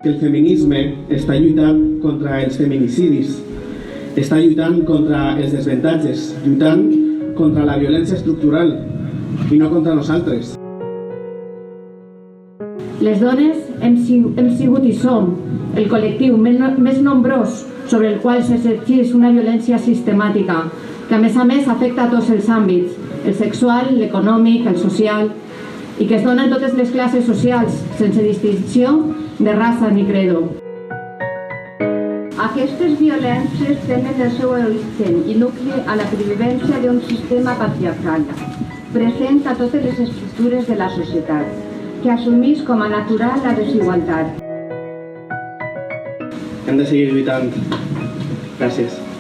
que el feminisme està lluitant contra els feminicidis, està lluitant contra els desavantatges, lluitant contra la violència estructural i no contra nosaltres. Les dones hem sigut i som el col·lectiu més nombrós sobre el qual s'exerceix una violència sistemàtica que a més afecta a tots els àmbits, el sexual, l'econòmic, el social, i que es dona en totes les classes socials, sense distinció de raça ni credo. Aquestes violències tenen el seu origen i nucli a la pervivència d'un sistema patriarcal, present a totes les estructures de la societat, que assumís com a natural la desigualtat. Hem de seguir lluitant. Gràcies.